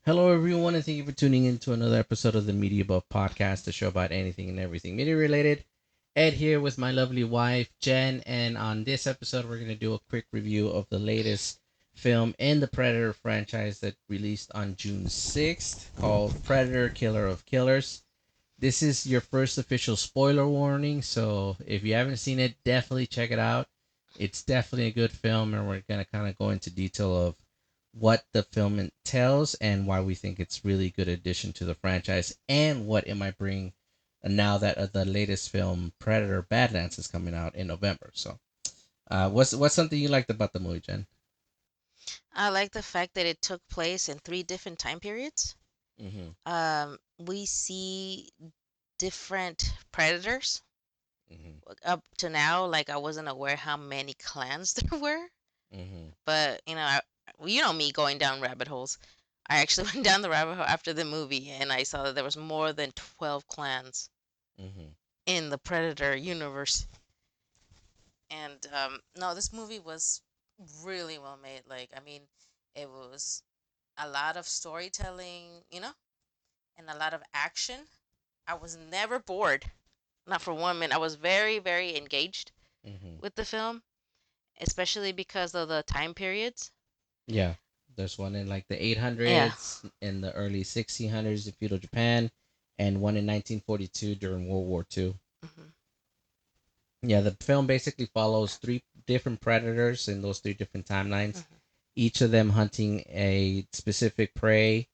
Hello, everyone, and thank you for tuning in to another episode of the Media Buff Podcast, the show about anything and everything media related. Ed here with my lovely wife, Jen, and on this episode, we're going to do a quick review of the latest film in the Predator franchise that released on June 6th called Predator Killer of Killers. This is your first official spoiler warning, so if you haven't seen it, definitely check it out. It's definitely a good film, and we're going to kind of go into detail of what the film entails and why we think it's really good addition to the franchise and what it might bring now that the latest film Predator Badlands is coming out in November. So, what's something you liked about the movie, Jen? I like the fact that it took place in three different time periods. Mm-hmm. We see different predators. Mm-hmm. Up to now, like I wasn't aware how many clans there were, Mm-hmm. but well, you know me going down rabbit holes. I actually went down the rabbit hole after the movie, and I saw that there was more than 12 clans Mm-hmm. in the Predator universe. And no, this movie was really well made. Like, I mean, it was a lot of storytelling, and a lot of action. I was never bored, not for 1 minute. I was very, very engaged Mm-hmm. with the film, especially because of the time periods. Yeah, there's one in like the Yeah. 800s, in the early 1600s in feudal Japan, and one in 1942 during World War II. Hmm. Yeah, the film basically follows three different predators in those three different timelines, Hmm. each of them hunting a specific prey,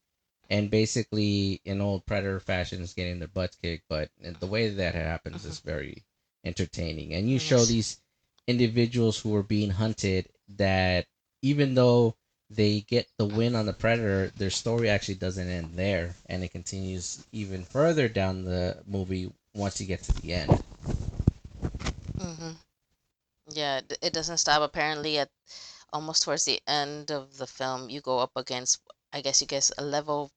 and basically in old predator fashion is getting their butts kicked. But the way that happens is Hmm. very entertaining, and you show Yes. these individuals who are being hunted that even though they get the win on the predator, their story actually doesn't end there, and it continues even further down the movie once you get to the end. Hmm. Yeah, it doesn't stop. Apparently, at almost towards the end of the film, you go up against, I guess you guess, a level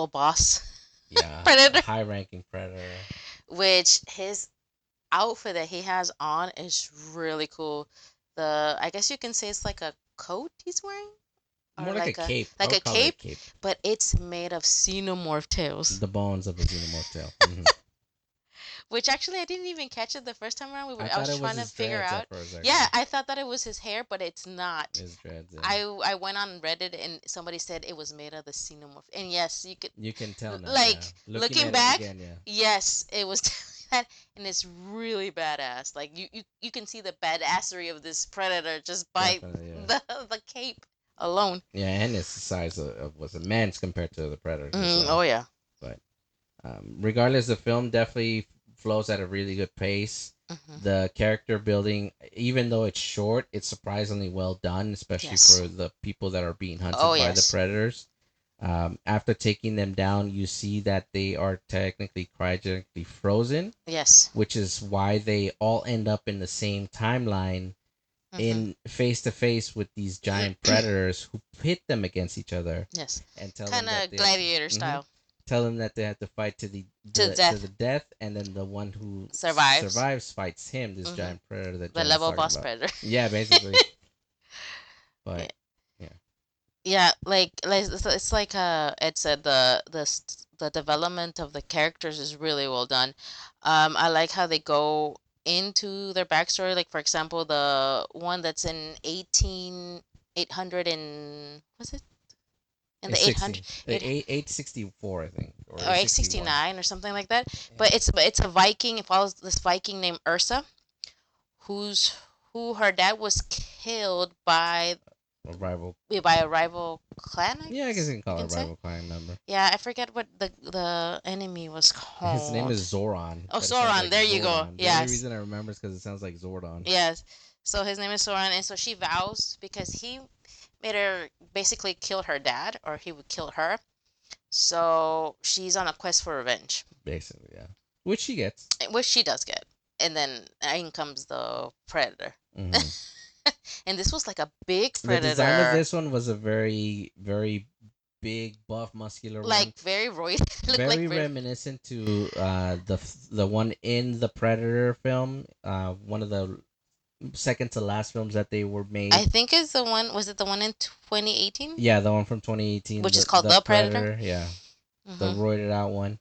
boss Yeah, a predator, high ranking predator. which his outfit that he has on is really cool. I guess you can say it's like a coat he's wearing, or More like a like a cape. I like a would call it a cape, cape. but it's made of xenomorph tails. The bones of a xenomorph tail. Mm-hmm. Which actually I didn't even catch it the first time around. I I thought was it was trying to his figure dreads at out. first, Yeah, actually. I thought that it was his hair, but it's not. His dreads, yeah. I went on Reddit and somebody said it was made of the xenomorph. And yes, you could You can tell now, yeah. like Looking looking at it back, again, yeah. yes, it was that, and it's really badass. Like you can see the badassery of this predator just by Definitely, yeah. the cape alone. Yeah, and it's the size of was immense compared to the predators as Mm, well. oh yeah. But regardless, the film definitely flows at a really good pace. Hmm. The character building, even though it's short, it's surprisingly well done, especially Yes. for the people that are being Oh hunted by the yes. predators. After taking them down, you see that they are technically cryogenically frozen, Yes. which is why they all end up in the same timeline Hmm. in face to face with these giant predators who pit them against each other Yes. and tell them Kind that of they have gladiator to, style. tell them that they have to fight to To to death. the death, and then the one who Survives. survives fights him, this Hmm. giant predator that The Jen was level talking boss about. predator. Yeah, basically. Yeah. But yeah. Yeah, like it's like Ed said, the development of the characters is really well done. I like how they go into their backstory. Like for example, the one that's in 800 and what's it in It's the 800 16. eight 864, I think, or or 861. 869 or something like that. Yeah. But it's a Viking. It follows this Viking named Ursa, who's who her dad was killed A rival. by a rival clan. I Yeah, I guess guess you can you call it a can say. rival clan member. Yeah, I forget what the enemy was His name called. is Zoran, Oh, but it sounds Sauron. like There you go. Zordon. The only Yes, reason I remember is because it sounds like Zordon. yes. So his name is Sauron, and so she vows because he made her basically kill her dad, or he would kill her. So she's on a quest for revenge, Basically, yeah. Which she gets. which she does get. And then in comes the predator. Hmm. And this was like a big The design of predator, this one was a very, very big, buff, muscular one. like very roid. Looked like Very reminiscent to the one in the Predator film. One of the second to last films that they were I made. think it's the one. Was it the one in 2018, Yeah, the one from 2018, which is called the The Predator? Predator. Yeah, the Mhm. roided out one.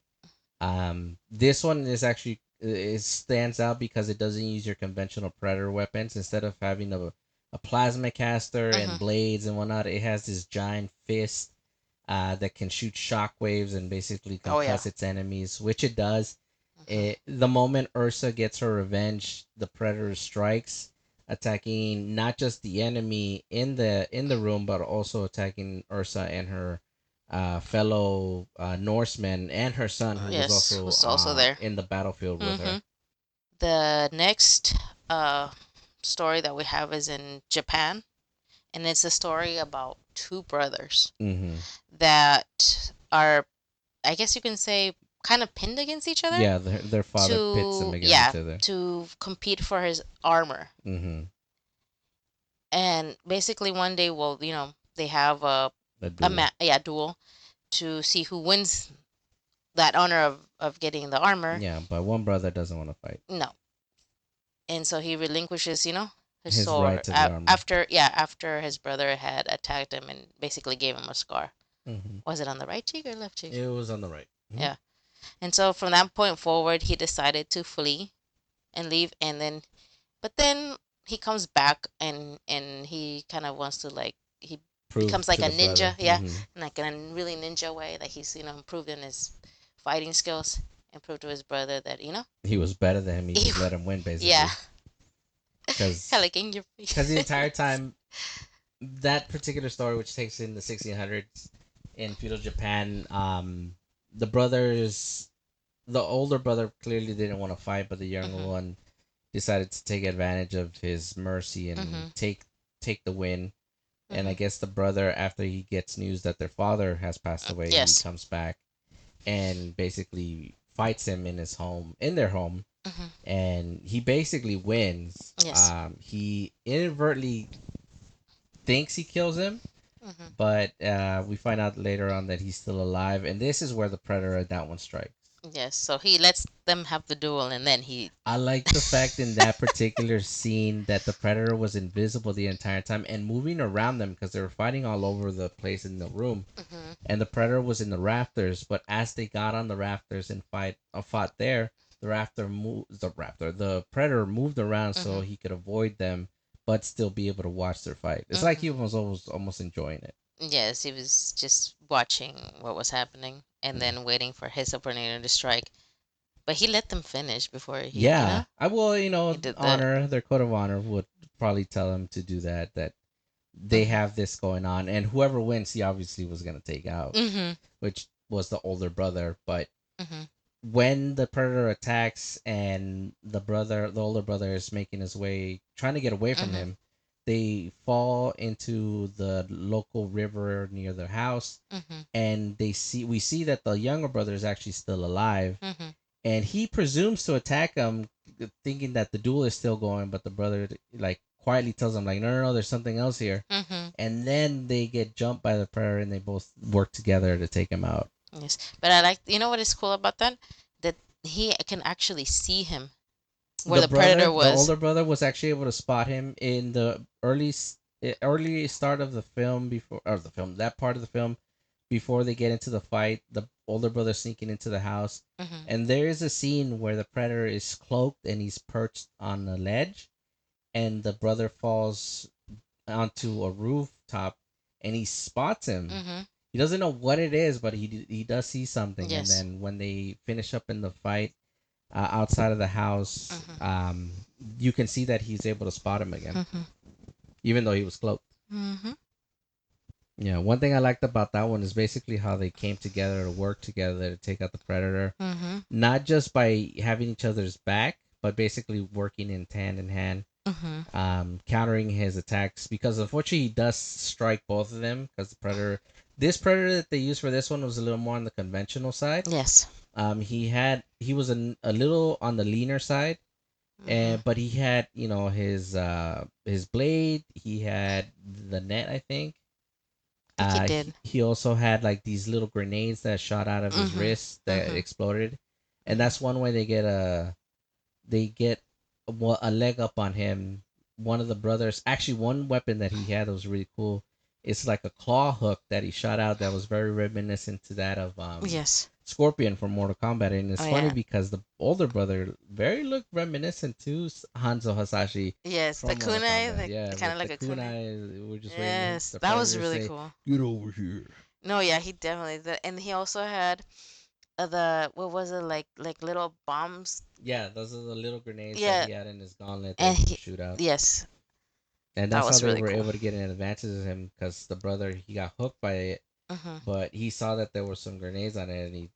This one is actually it stands out because it doesn't use your conventional Predator weapons. Instead of having a plasma caster and Mhm. blades and whatnot, it has this giant fist that can shoot shockwaves and basically Oh yeah. concuss its enemies, which it does. Mhm. The moment Ursa gets her revenge, the Predator strikes, attacking not just the enemy in the room, but also attacking Ursa and her fellow Norsemen and her son, who was Yes, also was also there. in the battlefield with her. Mhm. The next uh story that we have is in Japan, and it's a story about two brothers Mm-hmm. that are, I guess you can say, kind of pinned against each other Yeah, their father pits them to, against each yeah, other. to compete for his armor. Mm-hmm. And basically one day, well, they have A duel. yeah, duel to see who wins that honor of getting the armor. Yeah, but one brother doesn't want to fight. No. And so he relinquishes, his His right sword to the armor. after, yeah, after his brother had attacked him and basically gave him a scar. Mm-hmm. Was it on the right cheek or left cheek? It was on the right. Mm-hmm. Yeah. And so from that point forward, he decided to flee and leave, and then but then he comes back, and he kind of wants to, like, he Prove becomes like to a the brother. ninja, yeah, Mm-hmm. in like a really ninja way, that he's, improved in his fighting skills, and prove to his brother that, He was better than him. He he, just let him win, yeah, basically. kind of Because like in your the entire time, that particular story, which takes in the 1600s in feudal Japan, the brothers, the older brother clearly didn't want to fight, but the younger Mhm. one decided to take advantage of his mercy and Mhm. take the win. And I Mhm. guess the brother, after he gets news that their father has passed away, he Yes. comes back and basically fights him in his home, in their home, Mhm. and he basically wins. Yes. He inadvertently thinks he kills him, Mhm. but we find out later on that he's still alive, and this is where the predator at that one strikes. Yes. So he lets them have the duel, and then he. I like the fact in that particular scene that the predator was invisible the entire time and moving around them because they were fighting all over the place in the room, Mhm. and the predator was in the rafters. But as they got on the rafters and fought there, the predator moved around so Mhm. he could avoid them, but still be able to watch their fight. It's like Mhm. he was almost enjoying it. Yes, he was just watching what was happening and Yeah. then waiting for his opportunity to strike. But he let them finish before he, Yeah, I will. he did the. Honor their code of honor would probably tell him to do that. That they Mhm. have this going on, and whoever wins, he obviously was gonna take out, Mhm. which was the older brother. But Mhm. when the predator attacks and the older brother is making his way, trying to get away from Mhm. him, they fall into the local river near their house, Mhm. and we see that the younger brother is actually still alive, Mhm. and he presumes to attack him, thinking that the duel is still going, but the brother like quietly tells him like, no, there's something else here, Mhm. and then they get jumped by the predator, and they both work together to take him out. Yes, but I like. You know what is cool about that? That he can actually see him where the predator The was. older brother, was actually able to spot him in the early start of the film, before or the film that part of the film before they get into the fight. The older brother sneaking into the house, Mhm. and there is a scene where the predator is cloaked and he's perched on a ledge, and the brother falls onto a rooftop, and he spots him. Mhm. He doesn't know what it is, but he does see something. And Yes. then when they finish up in the fight outside of the house, Mhm. you can see that he's able to spot him again, Mhm. even though he was cloaked. Mhm. Yeah, one thing I liked about that one is basically how they came together to work together to take out the predator, Mhm. not just by having each other's back, but basically working in hand in hand, Mhm. countering his attacks. Because unfortunately, he does strike both of them. Because this predator that they used for this one was a little more on the conventional side. Yes. He was a little on the leaner side, Mhm. and but he had his blade. He had the net, I think. I think he did. He also had like these little grenades that shot out of his Mhm. wrist that Mhm. exploded, and Mhm. that's one way they get a leg up on him one of the brothers, actually one weapon that he had that was really cool. It's like a claw hook that he shot out that was very reminiscent to that of Yes. Scorpion from Mortal Kombat. And Oh it's funny yeah. because the older brother very looked reminiscent to Hanzo Hasashi Yes. The from Mortal kunai, Kombat. Yeah, kind with of the like a kunai. kunai, we're just waiting Yes, the that was predator to really say, cool. "Get over here." No, yeah, he definitely did. And he also had the what was it, like little bombs? Yeah, those are the little grenades that Yeah, he had in his gauntlet that and he could he, shoot out. yes, And that that's how was they really were cool. able to get an advantage of him because the brother he got hooked by it, Mhm. but he saw that there were some grenades on it and he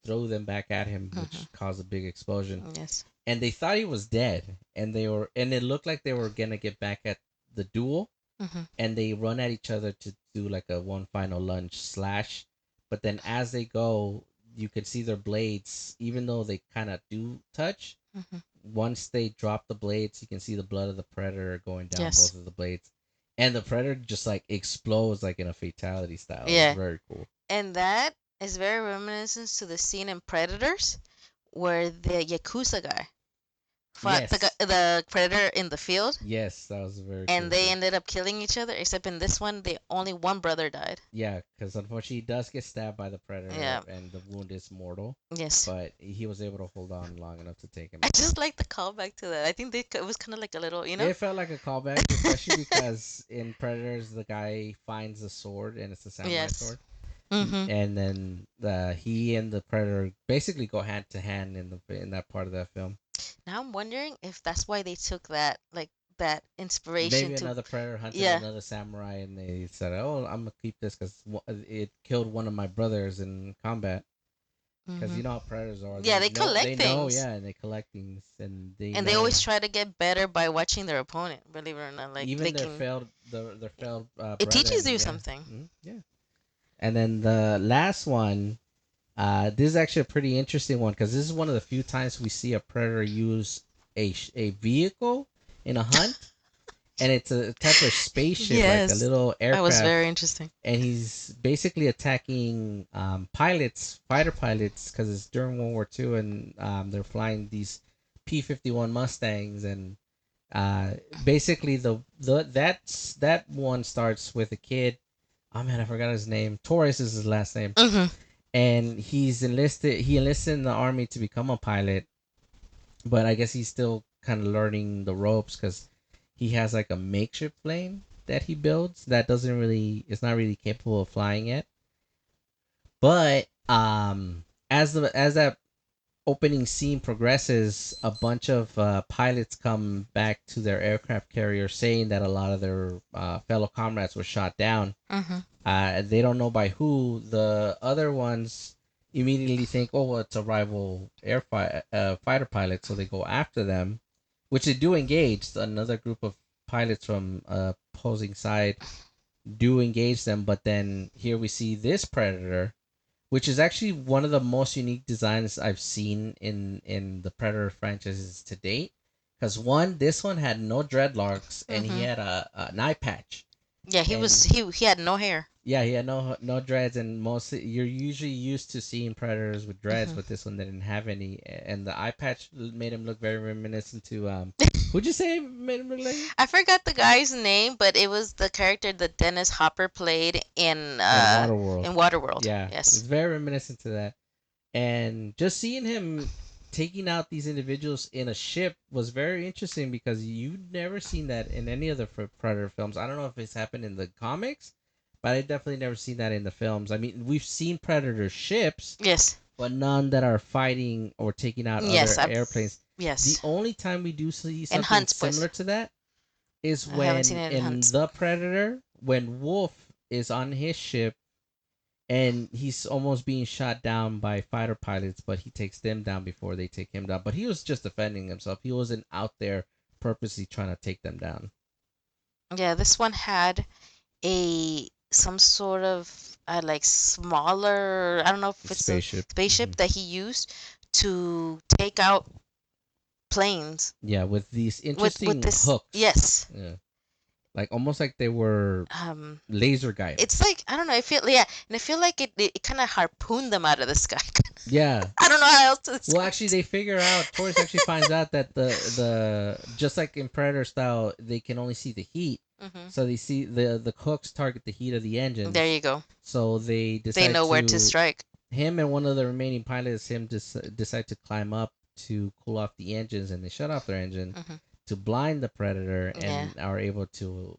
threw them back at him, Mhm. which caused a big explosion. Yes. And they thought he was dead, and it looked like they were gonna get back at the duel, Mhm. and they run at each other to do like a one final lunge slash. But then as they go, you can see their blades, even though they kind of do touch. Mhm. Once they drop the blades, you can see the blood of the predator going down Yes. both of the blades, and the predator just like explodes like in a fatality style. It was Yeah, very cool. and that is very reminiscent to the scene in Predators where the Yakuza guy fought Yes, the Predator in the field, yes, that was a very and cool they scene. ended up killing each other. Except in this one, they only one brother died. Yeah, because unfortunately he does get stabbed by the Yeah. predator, and the wound is mortal. Yes. But he was able to hold on long enough to take him I down. just like the callback to that. I think it was kind of like a little. It felt like a callback, especially because in Predators the guy finds a sword and it's a samurai Yes. sword, Mhm. and then he and the Predator basically go hand to hand in that part of that film. Now I'm wondering if that's why they took that inspiration Maybe to. another Predator hunted Yeah. another samurai, and they said, "Oh, I'm gonna keep this because it killed one of my brothers in combat." Because Mhm. you know how predators are. Yeah, they collect They know, things. yeah, and they collect things, and they And they always know try to get better by watching their opponent. Believe it or not, like even they can. their failed It teaches brethren. you Yeah, something. yeah. And then the last one, this is actually a pretty interesting one because this is one of the few times we see a predator use a vehicle in a hunt, and it's a type of spaceship, like a Yes, little that was aircraft, very interesting. and he's basically attacking fighter pilots, because it's during World War II, and they're flying these P-51 Mustangs, and basically that one starts with a kid. Oh man, I forgot his name. Torres is his last name, Mhm. and He enlisted in the army to become a pilot, but I guess he's still kind of learning the ropes because he has like a makeshift plane that he builds that doesn't really it's not really capable of flying yet. But as that opening scene progresses, a bunch of pilots come back to their aircraft carrier saying that a lot of their fellow comrades were shot down. Mhm. They don't know by who. The other ones immediately think, "Oh, well, it's a rival fighter pilot," so they go after them, which they do engage. Another group of pilots from opposing side do engage them, but then here we see this predator, which is actually one of the most unique designs I've seen in the Predator franchises to date. Because this one had no dreadlocks and he Mhm. had an eye patch, Yeah, he was and he had no hair. yeah, he had no dreads, and mostly you're usually used to seeing predators with dreads, Mhm. but this one didn't have any, and the eye patch made him look very reminiscent to who'd you say made him look like? I forgot the guy's name, but it was the character that Dennis Hopper played And Waterworld. in Waterworld. Yeah, it's Yes. very reminiscent to that, and just seeing him taking out these individuals in a ship was very interesting because you'd never seen that in any of the Predator films. I don't know if it's happened in the comics, but I definitely never seen that in the films. I mean, we've seen Predator ships, Yes. but none that are fighting or taking out Yes. other airplanes. The Yes. only time we do see In something Hunts, pues. similar to that is I haven't seen when it in in Hunts. the Predator, when Wolf is on his ship and he's almost being shot down by fighter pilots, but he takes them down before they take him down. But he was just defending himself. He wasn't out there purposely trying to take them down. Yeah, this one had a some sort of like smaller. I don't know if it's a Spaceship. spaceship that he used to take out planes Yeah, with these with interesting this. hooks. Yes, Yeah. like almost like they were Um, laser guided. it's like I don't know. I feel yeah, and I feel like it kind of harpooned them out of the sky. Yeah. I don't know how else to Well, describe actually, it. they figure out. Taurus actually finds out that the just like in Predator style, they can only see the heat. Hmm. So they see the hooks target the heat of the There engines. you go. So they They decide know where to to strike. him and one of the remaining pilots decide to climb up to cool off the engines, and they shut off their engine Hmm. to blind the Predator Yeah. and are able to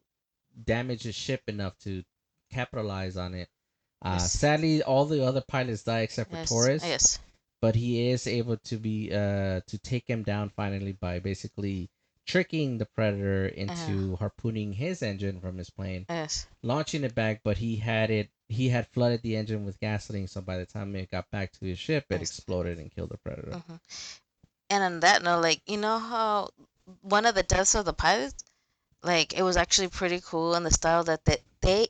damage the ship enough to capitalize on it. Yes. Sadly, all the other pilots die except for Yes. Torres, Yes. but he is able to be to take him down finally by basically tricking the Predator Uh, into harpooning his engine from his plane, yes. launching it back. But he had flooded the engine with gasoline, so by the time it got back to his ship, it Yes. exploded and killed the Predator. Hmm. And on that note, like you know how one of the deaths of the pilots, like it was actually pretty cool in the style that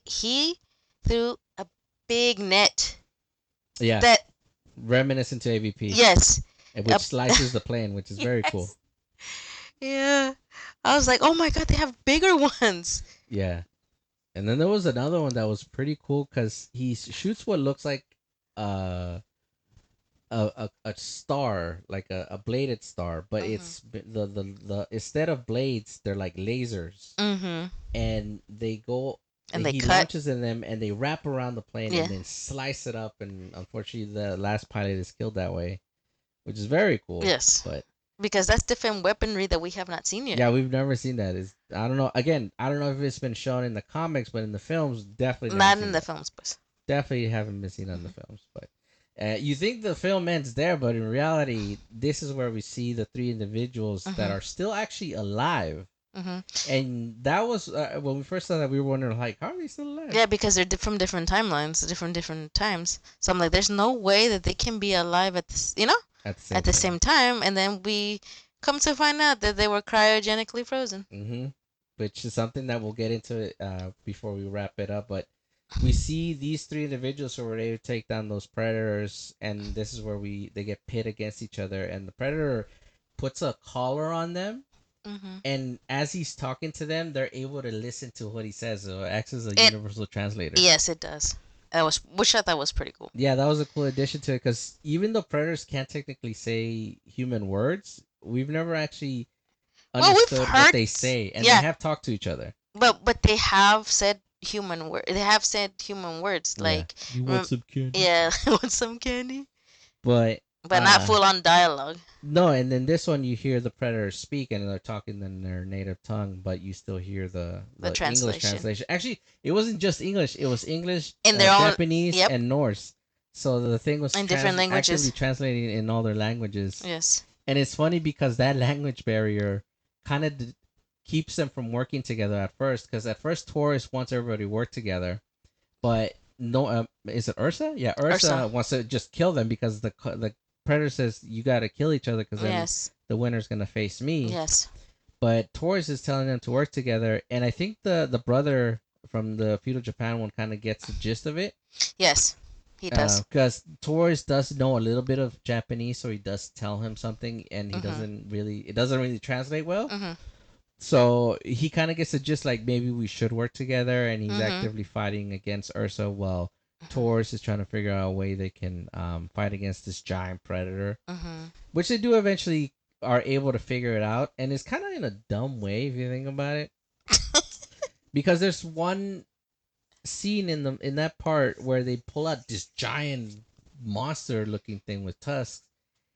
he threw a big net Yeah, that reminiscent to AVP, yes, which a, slices the plane, which is very cool. yes, yeah. I was like, oh my god, they have bigger ones. Yeah. And then there was another one that was pretty cool because he shoots what looks like uh, a star, like a bladed star, but Mhm. it's the instead of blades, they're like lasers, Mhm. and they go. And they He cut. launches in them, and they wrap around the plane, Yeah. and then slice it up. And unfortunately, the last pilot is killed that way, which is very cool. Yes. But Because that's different weaponry that we have not seen yet. yeah, we've never seen that. Is I don't know. Again, I don't know if it's been shown in the comics, but in the films, definitely never Not in seen the that. films, but. Definitely haven't been seen on the Mhm. films, but you think the film ends there, but in reality, this is where we see the three individuals that Mhm. are still actually alive. Mhm. And that was when we first saw that, we were wondering like, how are they still alive Yeah, because they're from different timelines, different times. So I'm like, there's no way that they can be alive at this, at the at same the time? same time. And then we come to find out that they were cryogenically frozen. Mm-hmm. Which is something that we'll get into before we wrap it up. But we see these three individuals who were able to take down those predators, and this is where they get pit against each other, and the predator puts a collar on them, Mhm. and as he's talking to them, they're able to listen to what he says. So it acts as a It universal translator. yes, it does. That was which I thought was pretty cool. Yeah, that was a cool addition to it because even though predators can't technically say human words, we've never actually Well, we've understood what heard, they say, and they yeah, have talked to each other. but they have said human word. They have said human words Yeah, like, you want some candy? yeah, want some candy, But but not full on dialogue. no, and then this one you hear the predators speak and they're talking in their native tongue, but you still hear the The English translation translation. Actually, it wasn't just English; it was English, in their own. Japanese, Yep, and Norse. So the thing was in different actively languages. translating in all their languages, Yes. and it's funny because that language barrier kind of keeps them from working together at first. Because at first, Taurus wants everybody to work together, but no, is it Ursa? Yeah, Ursa. Ursa wants to just kill them because the predator says you got to kill each other because then Yes. the winner's gonna face me. Yes. But Taurus is telling them to work together, and I think the brother from the feudal Japan one kind of gets the gist of it. Yes. He does. Because Taurus does know a little bit of Japanese, so he does tell him something, and Mhm. it doesn't really translate well. Mhm. So he kind of gets the gist like maybe we should work together, and he's Mhm. actively fighting against Ursa while Mhm. Taurus is trying to figure out a way they can fight against this giant predator, Mhm. which they do eventually are able to figure it out, and it's kind of in a dumb way if you think about it, because there's one scene in that part where they pull out this giant monster looking thing with tusks,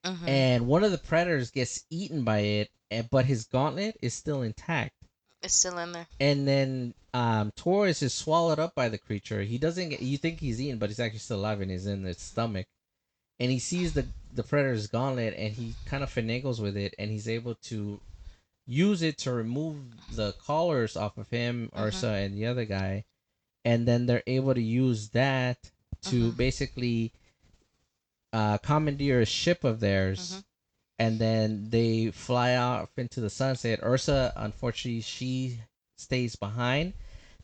Mhm. and one of the predators gets eaten by it, but his gauntlet is still intact. It's still in there. And then Taurus is swallowed up by the creature. He doesn't get. You think he's eaten, but he's actually still alive and he's in its stomach. And he sees the predator's gauntlet, and he kind of finagles with it, and he's able to use it to remove the collars off of him, Mhm. Ursa, and the other guy. And then they're able to use that to Mhm. basically commandeer a ship of theirs, Mhm. and then they fly off into the sunset. Ursa, unfortunately, she stays behind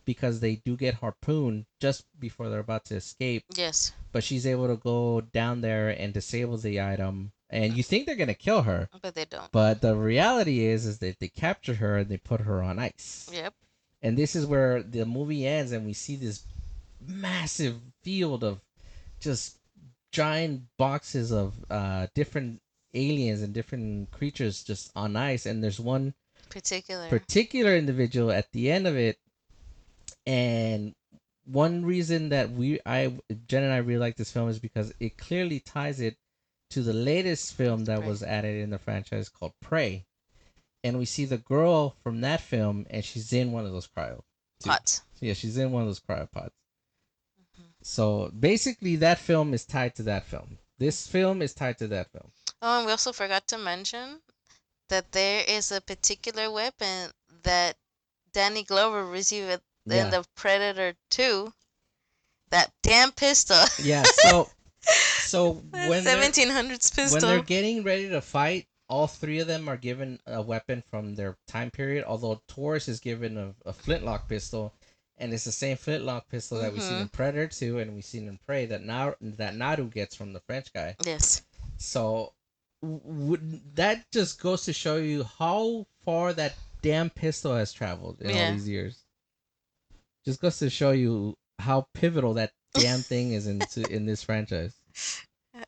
because they do get harpooned just before they're about to escape. Yes. But she's able to go down there and disable the item, and you think they're gonna kill her, But they don't. but the reality is that they capture her and they put her on ice. Yep. And this is where the movie ends, and we see this massive field of just giant boxes of different aliens and different creatures just on ice. And there's one Particular. particular individual at the end of it. And one reason that Jen and I really like this film is because it clearly ties it to the latest film that Right. was added in the franchise called Prey. And we see the girl from that film, and she's in one of those cryo too. Pots. So yeah, she's in one of those cryopods. Mhm. So basically, that film is tied to that film. This film is tied to that film. Oh, and we also forgot to mention that there is a particular weapon that Danny Glover received in Yeah, the Predator 2. That damn pistol. yeah. So That 1700s when they're pistol. getting ready to fight, all three of them are given a weapon from their time period. Although Taurus is given a flintlock pistol, and it's the same flintlock pistol that we've seen Mm-hmm. in Predator 2 and we've seen in Prey that Naru gets from the French guy. Yes. So that just goes to show you how far that damn pistol has traveled in all Yeah. these years. Just goes to show you how pivotal that damn thing is in this franchise.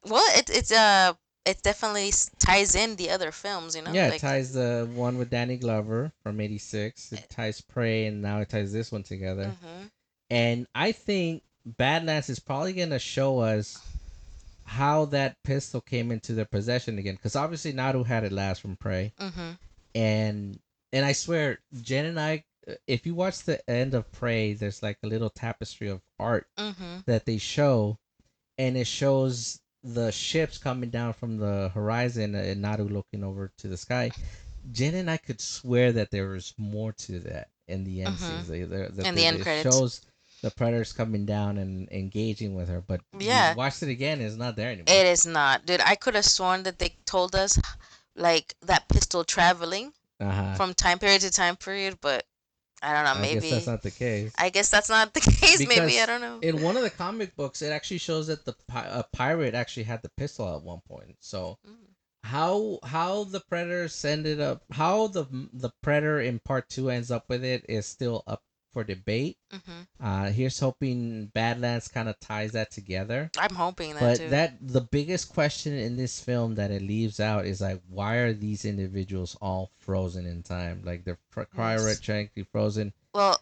Well, it definitely ties in the other films, Yeah, it like. ties the one with Danny Glover from '86. It ties Prey, and now it ties this one together. Mm-hmm. And I think Badlands is probably gonna show us how that pistol came into their possession again, because obviously Naru had it last from Prey, Mm-hmm. and and I swear, Jen and I, if you watch the end of Prey, there's like a little tapestry of art Mm-hmm. that they show, and it shows the ships coming down from the horizon and Naru looking over to the sky. Jen and I could swear that there was more to that in the end Mm-hmm. scenes. That And the end it credits. shows the predators coming down and engaging with her, but we Yeah, watched it again. It's not there anymore. it is not, dude. I could have sworn that they told us like that pistol traveling Uh huh. from time period to time period, but I don't know. I guess that's Maybe not the case. I guess that's not the case. Maybe I Because don't know. in one of the comic books, it actually shows that a pirate actually had the pistol at one point. So Mm. how the predators ended up, how the predator in part two ends up with it is still up for debate. Mm-hmm. Here's hoping Badlands kind of ties that together. I'm hoping that But too. that the biggest question in this film that it leaves out is like, why are these individuals all frozen in time? Like they're Yes. cryogenically frozen. Well,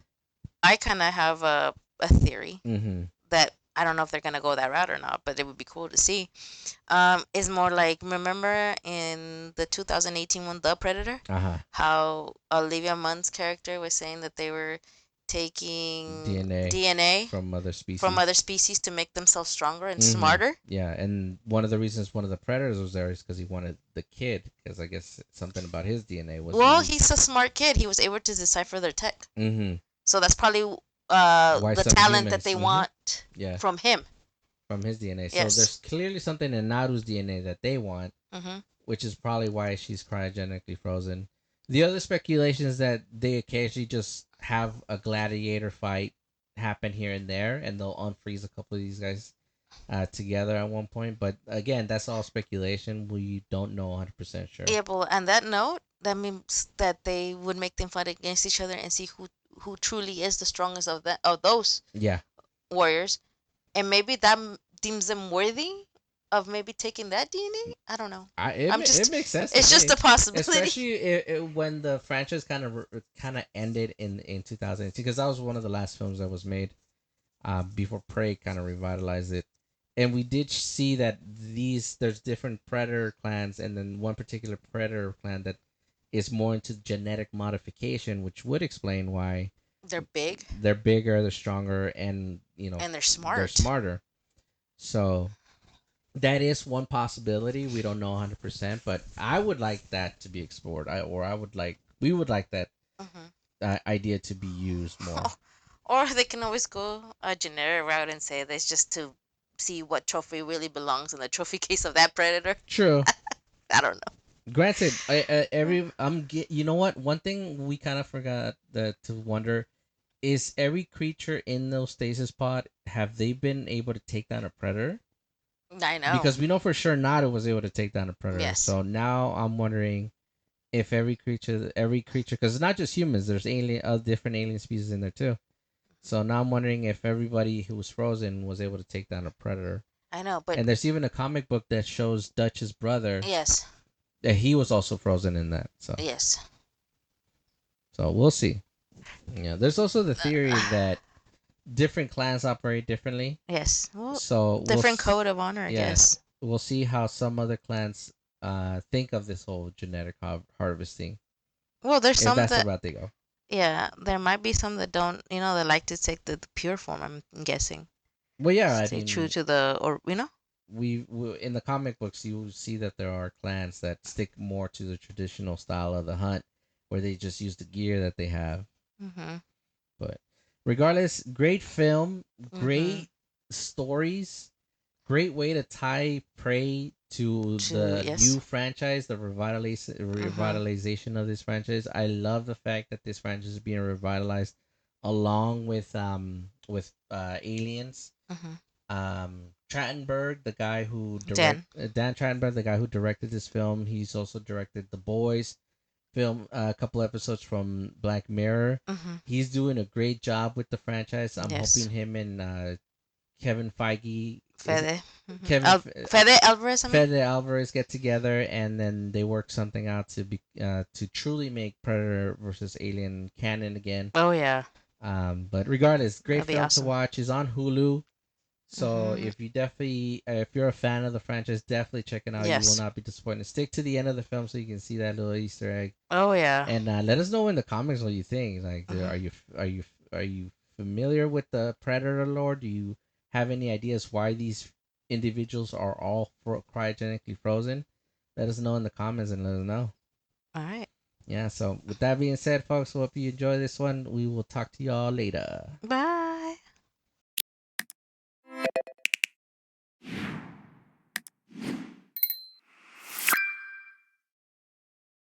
I kind of have a theory Mm-hmm. that I don't know if they're gonna go that route or not, but it would be cool to see. Is more like, remember in the 2018 one, The Predator, Uh huh. how Olivia Munn's character was saying that they were taking DNA DNA from other from species. other species to make themselves stronger and Mm-hmm. smarter. Yeah, and one of the reasons one of the predators was there is because he wanted the kid, because I guess something about his DNA was Well, unique. he's a smart kid. He was able to decipher their tech. Mm-hmm. So that's probably Why the some talent that humans? they Mm-hmm. want Yeah, from him. from his DNA. So Yes. there's clearly something in Naru's DNA that they want, Mm-hmm. which is probably why she's cryogenically frozen. The other speculation is that they occasionally just have a gladiator fight happen here and there, and they'll unfreeze a couple of these guys together at one point. But again, that's all speculation. We don't know 100% sure. Yeah, but on that note, that means that they would make them fight against each other and see who truly is the strongest of those Yeah, warriors, and maybe that deems them worthy of maybe taking that DNA. I don't know. I'm it just, makes sense to it's just me, a possibility. especially when the franchise kind of ended in 2018, because that was one of the last films that was made before Prey kind of revitalized it. And we did see that there's different predator clans, and then one particular predator clan that is more into genetic modification, which would explain why They're big they're bigger, they're stronger, and and they're they're smart. smarter. So that is one possibility. We don't know 100%, but I would like that to be explored. We would like that Hmm. idea to be used more. Or they can always go a generic route and say that's just to see what trophy really belongs in the trophy case of that predator. True. I don't Granted, know. you know what? One thing we kind of forgot to wonder is every creature in those stasis pod, have they been able to take down a predator? I know. Because we know for sure Nada was able to take down a predator. Yes. So now I'm wondering, if every creature, because it's not just humans. There's different alien species in there too. So now I'm wondering if everybody who was frozen was able to take down a predator. I know, but And there's even a comic book that shows Dutch's brother yes, that he was also frozen in that. yes, So we'll see. Yeah, there's also the theory uh, that different clans operate differently. yes. Well, So different code of honor, I yeah, guess. we'll see how some other clans think of this whole genetic harvesting, Well, there's if some that's the that, route they go. yeah, there might be some that don't, that like to take the pure form. I'm guessing. Well, yeah, I Stay true mean, to the, or. we in the comic books you see that there are clans that stick more to the traditional style of the hunt, where they just use the gear that they have. Mhm. But regardless, great film, Mhm. great stories, great way to tie Prey to To the yes. new franchise, the Mhm. revitalization of this franchise. I love the fact that this franchise is being revitalized along with Aliens. Mhm. Trachtenberg, the guy who Dan. Dan Trachtenberg, the guy who directed this film, he's also directed The Boys film, a couple episodes from Black Mirror. Mhm. He's doing a great job with the franchise. I'm Yes. hoping him and Kevin Feige is it Fede. Mhm. Kevin Fede Alvarez. I mean. Fede Alvarez get together and then they work something out to truly make Predator versus Alien canon again. Oh yeah, But regardless, great that'd be film to awesome. watch. Is on Hulu. So Mhm. if you're a fan of the franchise, definitely check it out. You will Yes. not be disappointed. Stick to the end of the film so you can see that little Easter egg, Oh yeah. and let us know in the comments what you think. Like, Mhm. are you familiar with the Predator lore? Do you have any ideas why these individuals are all cryogenically frozen? Let us know in the comments and let us know. All right. Yeah. So with that being said, folks, hope you enjoy this one. We will talk to y'all later. Bye.